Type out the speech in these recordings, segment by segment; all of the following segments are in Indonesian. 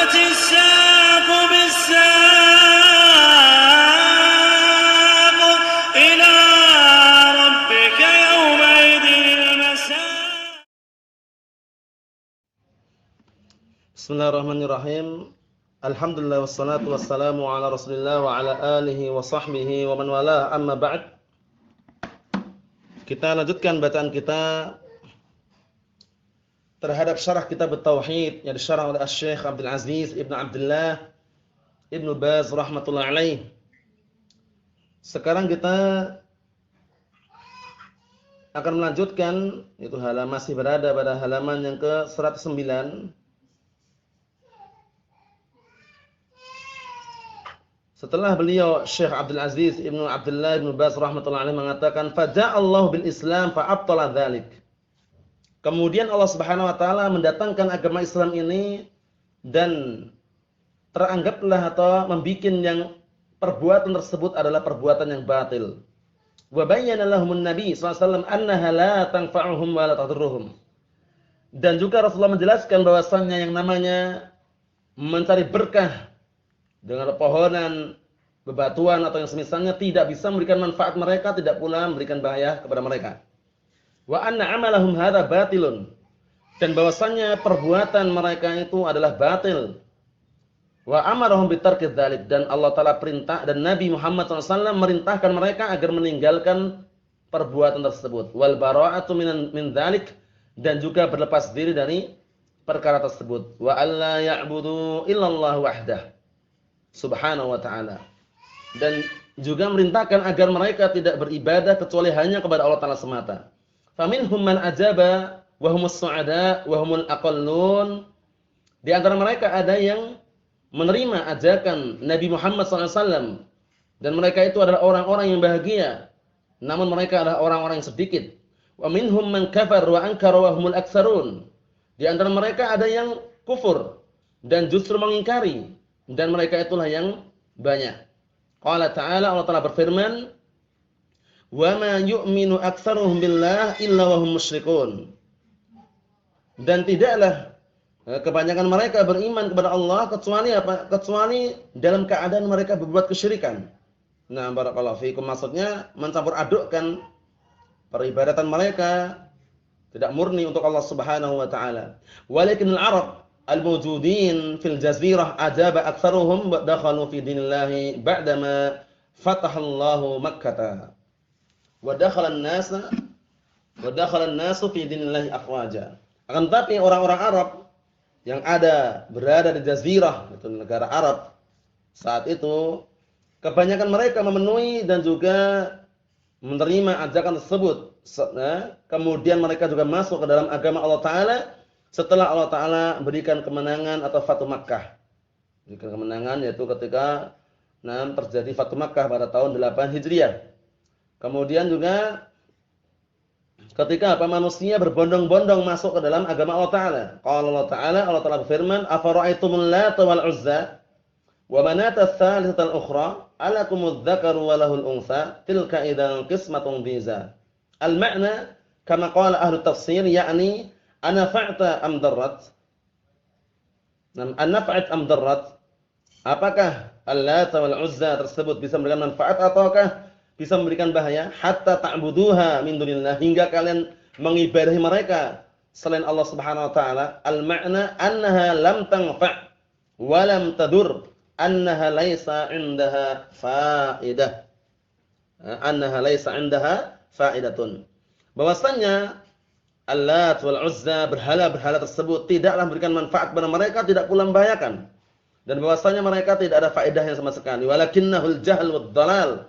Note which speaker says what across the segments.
Speaker 1: والتفت الساق بالساق إلى ربك يومئذ المساق.
Speaker 2: Bismillahirrahmanirrahim. Alhamdulillah wassalatu wassalamu ala Rasulillah wa ala alihi wa sahbihi wa man wala, amma ba'd. Kita lanjutkan bacaan kita terhadap syarah kitab At-Tauhid yang disyarah oleh Asy-Syaikh Abdul Aziz Ibnu Abdullah Ibnu Baz rahimatullah alaih. Sekarang kita akan melanjutkan, itu masih berada pada halaman yang ke 109. Setelah beliau Syekh Abdul Aziz Ibnu Abdullah Ibnu Baz rahmatullahi alaihi mengatakan faja'allahu bil Islam fa'abtala dzalik. Kemudian Allah Subhanahu wa taala mendatangkan agama Islam ini dan teranggaplah atau membuat yang perbuatan tersebut adalah perbuatan yang batil. Wa bayyana lahumun nabi sallallahu alaihi wasallam annaha la tanfa'uhum wa la tadurruhum. Dan juga Rasulullah menjelaskan bahwasannya yang namanya mencari berkah dengan pepohonan, bebatuan atau yang semisalnya tidak bisa memberikan manfaat mereka, tidak pula memberikan bahaya kepada mereka. Wa anna amalahum hadza batilun. Dan bahwasannya perbuatan mereka itu adalah batil. Wa amarahum bitarki dzalik, dan Allah taala perintah dan Nabi Muhammad SAW merintahkan mereka agar meninggalkan perbuatan tersebut. Wal bara'atu min dzalik, dan juga berlepas diri dari perkara tersebut. Wa alla ya'budu illallah wahdah subhanahu wa ta'ala. Dan juga merintahkan agar mereka tidak beribadah kecuali hanya kepada Allah Ta'ala semata. Faminhum man ajaba wa humus su'ada wa humul aqallun. Di antara mereka ada yang menerima ajakan Nabi Muhammad SAW, dan mereka itu adalah orang-orang yang bahagia, namun mereka adalah orang-orang yang sedikit. Wa minhum man kafar wa ankara wa humul aktsarun. Di antara mereka ada yang kufur dan justru mengingkari, dan mereka itulah yang banyak. Qala ta'ala, Allah Ta'ala berfirman, "Wa ma yu'minu aktsaruhum billah illa wa hum musyrikun." Dan tidaklah kebanyakan mereka beriman kepada Allah kecuali apa? Kecuali dalam keadaan mereka berbuat kesyirikan. Nah, barakallahu fikum, maksudnya mencampur adukkan peribadatan mereka, tidak murni untuk Allah Subhanahu wa taala. Walakinal Arab al-mawjudin fil jazirah ajaba aktsaruhum dakhalu fi dinillahi ba'dama fatahallahu Makkah wa dakhala an-nasu fi dinillahi afwaja. Akan tetapi orang-orang Arab yang berada di jazirah, itu negara Arab saat itu, kebanyakan mereka memenuhi dan juga menerima ajakan tersebut. Kemudian mereka juga masuk ke dalam agama Allah Ta'ala setelah Allah Ta'ala berikan kemenangan atau Fatu Makkah. Berikan kemenangan yaitu ketika terjadi Fatu Makkah pada tahun 8 Hijriah. Kemudian juga ketika manusia berbondong-bondong masuk ke dalam agama Allah Ta'ala. Qala Allah Ta'ala berfirman, "Afara'aitumul Lata wal Uzza wa Manata ats-tsalisata al-ukhra, alakumudz dzakaru wa lahul untha, tilka idzan qismatun dhiza." Al-ma'na kama qala ahlu tafsir, yakni anafa'ta am darrat. Anafa'at am darrat. Apakah Al-Lata wal Uzza tersebut bisa memberikan manfaat ataukah bisa memberikan bahaya? Hatta ta'buduha min dunillah, hingga kalian mengibadahi mereka selain Allah Subhanahu wa taala. Al-ma'na annaha lam tanfa' wa lam tadur, annaha laisa 'indaha fa'idah. Annaha laisa 'indaha fa'idatun. Bahwasanya Al-Lat wal Uzza, berhala-berhala tersebut tidaklah memberikan manfaat kepada mereka, tidak pula membahayakan. Dan bahwasanya mereka tidak ada faedahnya sama sekali. Walakinnahul jahl wad dalal.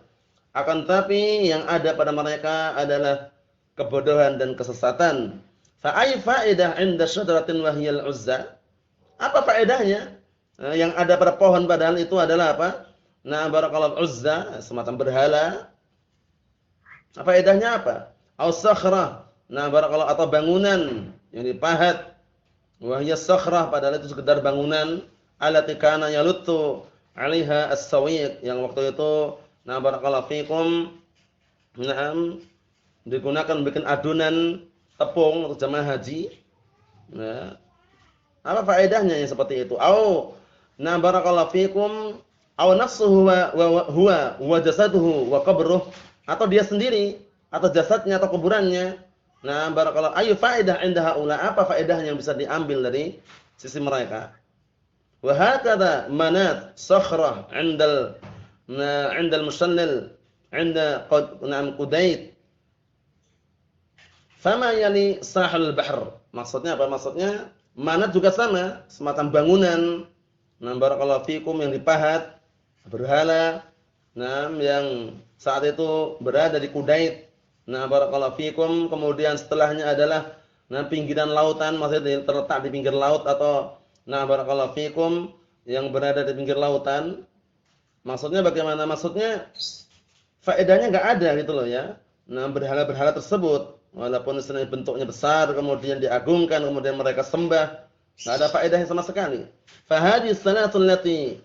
Speaker 2: Akan tapi yang ada pada mereka adalah kebodohan dan kesesatan. Fa ay faedah 'inda syajaratin wa hiyal Uzza? Apa faedahnya? Yang ada pada pohon padahal itu adalah apa? Barakallahu Uzza, semacam berhala. Faedahnya apa? Aus sakhrah. Barakallahu, atau bangunan yang dipahat. Wa hiya sakhrah, padahal itu sekedar bangunan. Allati kana yaluttu 'alaiha as-sawiq, yang waktu itu barakallahu fikum digunakan bikin adonan tepung untuk jamaah haji. Apa faedahnya yang seperti itu? Au Nah, barakallahu fikum, aw nafsuhu wa jasaduhu wa qabruh, atau dia sendiri atau jasadnya atau kuburannya. Nah, barakallahu ayu faedah inda haula, apa faedah yang bisa diambil dari sisi mereka? Wa hakadha manat sakhrah 'indal musannil 'inda Qudayd. Fama yani sahal bahr. Maksudnya apa? Maksudnya manat juga sama, semacam bangunan. Nah, barakallahu fikum yang dipahat, berhala, nah yang saat itu berada di Qudayd. Nah, barakallahu fikum, kemudian setelahnya adalah pinggiran lautan, maksudnya terletak di pinggir laut, atau nah barakallahu fikum yang berada di pinggir lautan. Maksudnya bagaimana? Maksudnya faedahnya enggak ada gitu loh ya. Nah, berhala-berhala tersebut walaupun istilahnya bentuknya besar, kemudian diagungkan, kemudian mereka sembah, enggak ada faedahnya sama sekali. Fa hadhihi sanatul lati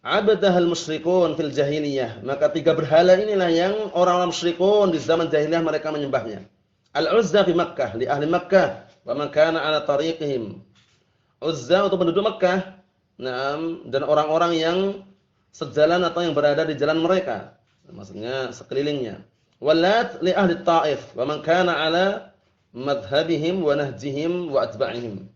Speaker 2: abadahal musyrikun fil jahiliyah. Maka tiga berhala inilah yang orang-orang musyrikun di zaman jahiliyah mereka menyembahnya. Al-Uzza fi Makkah li ahli Makkah wa man kana ala tariqihim. Uzza untuk penduduk Makkah, dan orang-orang yang sejalan atau yang berada di jalan mereka, maksudnya sekelilingnya. Walat li ahli Taif wa man kana ala madhhabihim wa nahjihim wa atba'ihim.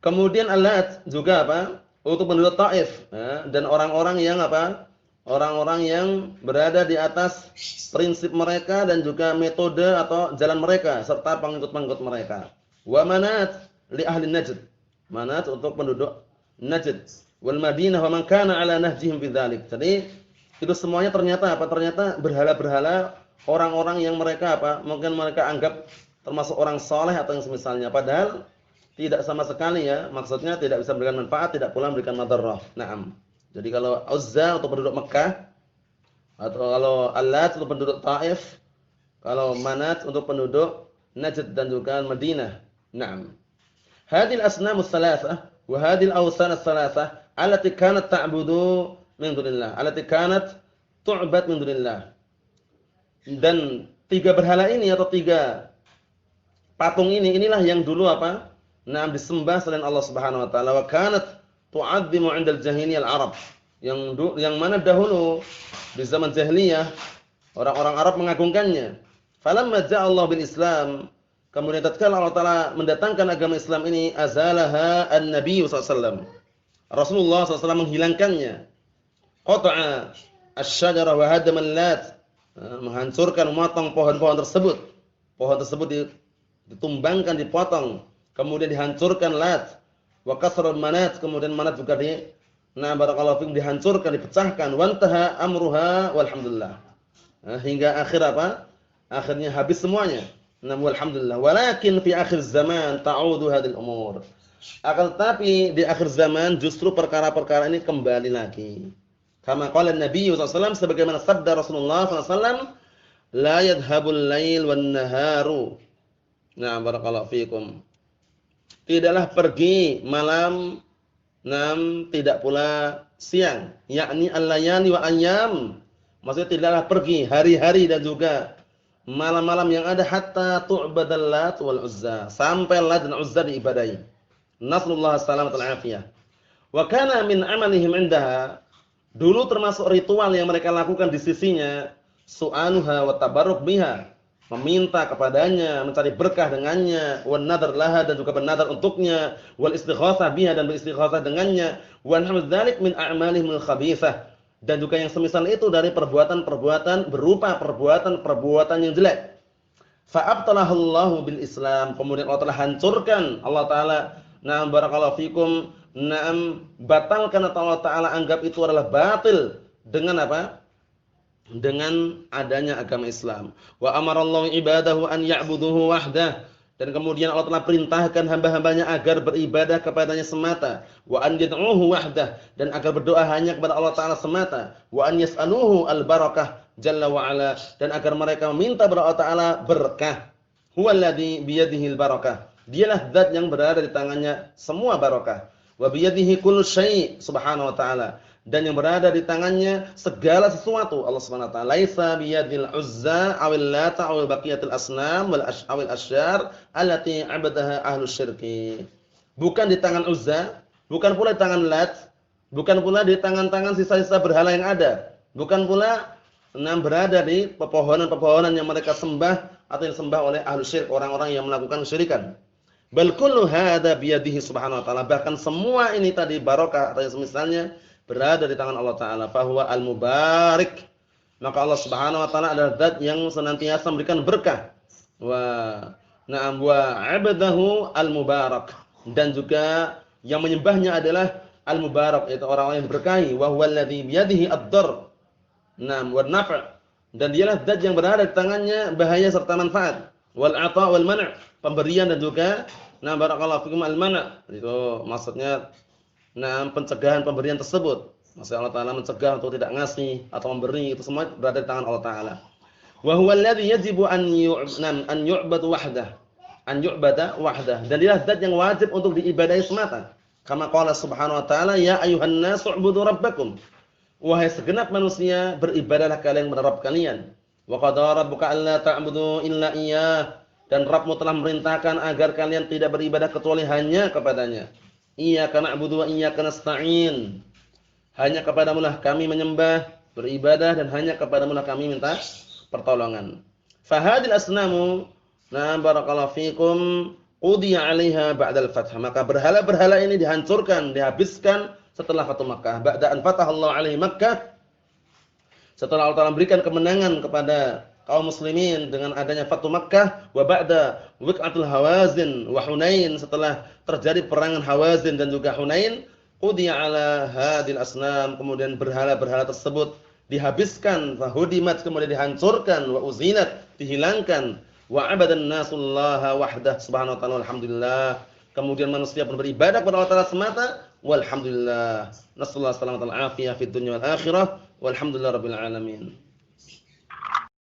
Speaker 2: Kemudian Al-Lat juga apa? Untuk penduduk Taif, dan orang-orang yang apa? Orang-orang yang berada di atas prinsip mereka dan juga metode atau jalan mereka serta pengikut-pengikut mereka. Wa Manat li ahli Najd. Manat untuk penduduk Najd. Wal Madinah wa man kana ala nahjihim bidzalik. Jadi itu semuanya ternyata apa? Ternyata berhala-berhala orang-orang yang mereka apa? Mungkin mereka anggap termasuk orang saleh atau yang semisalnya, padahal tidak sama sekali ya. Maksudnya tidak bisa memberikan manfaat, tidak pula memberikan madarrah. Naam. Jadi kalau Uzza untuk penduduk Mekah, atau kalau Al-Lat untuk penduduk Taif, kalau Manat untuk penduduk Najd dan juga Madinah. Naam. Hadhil asnamus tsalatsah wa hadhil awsan ats-tsalatsah allati kanat ta'budu min dunillah, allati kanat tu'bad min dunillah. Dan tiga berhala ini atau tiga patung ini, inilah yang dulu apa? Disembah selain Allah Subhanahu wa taala. Wa kanat tu'azzimu 'indal jahiliyah al-Arab. Yang mana dahulu di zaman jahiliyah orang-orang Arab mengagungkannya. Falamma ja'a Allah bil Islam, kemudian tatkala Allah taala mendatangkan agama Islam ini, azalaha an-nabiy sallallahu alaihi wasallam. Rasulullah SAW menghilangkannya. Qata'a asy-syajarah wa hadama al-lat, menghancurkan, memotong pohon-pohon tersebut. Pohon tersebut ditumbangkan, dipotong, kemudian dihancurkan Lat. Wa kasra Manat, kemudian Manat juga barakallahu fikum dihancurkan, dipecahkan. Wantaha amruha walhamdulillah. Hingga akhir apa? Akhirnya habis semuanya. Walhamdulillah. Walakin fi akhir zaman ta'udu hadhil umur. Akan tetapi di akhir zaman justru perkara-perkara ini kembali lagi. Kama qala Nabi sallallahu alaihi wasallam, sebagaimana sabda Rasulullah sallallahu alaihi wasallam, la yadhhabul lail wan naharu. Barakallahu fikum. Tidaklah pergi malam, tidak pula siang, yakni al-layali wa ayyam. Maksudnya tidaklah pergi hari-hari dan juga malam-malam yang ada hatta tu'badal Lat wal Uzza, sampai Lat dan Uzza diibadahi. Nasallallahu alaihi wal afiyah. Wa kana min amalihim indaha, dulu termasuk ritual yang mereka lakukan di sisinya, su'anuha wa tabarruk biha, meminta kepadanya, mencari berkah dengannya, wan nadar laha, dan juga bernadar untuknya, wal istighatsah biha, dan beristighatsah dengannya, wa nahwu dzalik min a'malihim al-khabithah, dan juga yang semisal itu dari perbuatan-perbuatan berupa perbuatan-perbuatan yang jelek. Fa abtalahu Allahu bil Islam, kemudian Allah telah hancurkan, Allah taala barakallahu fikum, batalkan, atau Allah taala anggap itu adalah batil dengan apa? Dengan adanya agama Islam. Wa amarallahu ibadahu an ya'buduhu wahdah, dan kemudian Allah telah perintahkan hamba-hambanya agar beribadah kepadanya semata. Wa an yad'uhu wahdah, dan agar berdoa hanya kepada Allah taala semata. Wa an yas'aluhu al-barakah jalla wa ala, dan agar mereka meminta kepada Allah taala berkah. Huwallazi biyadihi al-barakah, dialah zat yang berada di tangannya semua barakah. Wa biyadihi kullu syai' subhanahu wa ta'ala, dan yang berada di tangannya segala sesuatu Allah Subhanahu wa taala. Laisa biyadil Uzza awil Lata awil baqiyatil asnam wal awil asyar allati 'abadaha ahlus syirki. bukan di tangan Uzza, bukan pula di tangan Lat, bukan pula di tangan-tangan sisa-sisa berhala yang ada, bukan pula berada di pepohonan-pepohonan yang mereka sembah atau yang disembah oleh ahlu syirik, orang-orang yang melakukan kesyirikan. Bal kullu hadza biyadihi subhanahu wa ta'ala. Bahkan semua ini tadi barokah atau yang semisalnya berada di tangan Allah Ta'ala. Fahuwa al-mubarik. Maka Allah Subhanahu wa ta'ala adalah zat yang senantiasa memberikan berkah. Wa na'am wa 'abdahu al-mubarak. Dan juga yang menyembahnya adalah al-mubarak, yaitu orang-orang yang diberkahi. Wa huwa alladhi biyadihi ad-dar. Naam wa nafa'. Dan dialah zat yang berada di tangannya bahaya serta manfaat. Wal 'ata' wal man'. Pemberian dan juga barakallahu fikum al-man'. Itu maksudnya pencegahan pemberian tersebut. Maksudnya Allah Ta'ala mencegah untuk tidak ngasih atau memberi, itu semua berada di tangan Allah Ta'ala. Wa huwa alladhi yajibu an yu'badu wahdah. An yu'bada wahdah. Dan dialah zat yang wajib untuk diibadahi semata. Kama qala subhanahu wa ta'ala, ya ayuhan nasu u'budu rabbakum. Wahai segenap manusia, beribadahlah kalian kepada Rabb kalian. Wa qadara rabbuka alla ta'budu illa iyyah. Dan Rabbmu telah memerintahkan agar kalian tidak beribadah kecuali hanya kepadanya. Iyyaka na'budu wa iyyaka nasta'in. Hanya kepadamu lah kami menyembah, beribadah, dan hanya kepadamu lah kami minta pertolongan. Fahadil asnamu, barakallahu fikum, qudiya 'alaiha ba'dal fath. Maka berhala-berhala ini dihancurkan, dihabiskan setelah Fathu Makkah. Ba'da an fatahallahu 'alaihi Makkah. Setelah Allah Ta'ala memberikan kemenangan kepada kaum muslimin dengan adanya Fathu Makkah, wa ba'da wiq'atul Hawazin wa Hunain, setelah terjadi perangan Hawazin dan juga Hunain, qudiya 'ala hadil asnam, kemudian berhala-berhala tersebut dihabiskan, fahudimat, kemudian dihancurkan, wa uzinat, dihilangkan, wa 'abadan nasullaha wahdah subhanahu wa ta'ala walhamdulillah. Kemudian manusia pun beribadah kepada Allah Ta'ala semata, walhamdulillah. Nasallahu alaihi wasallam fid dunya wal akhirah, walhamdulillah rabbil alamin.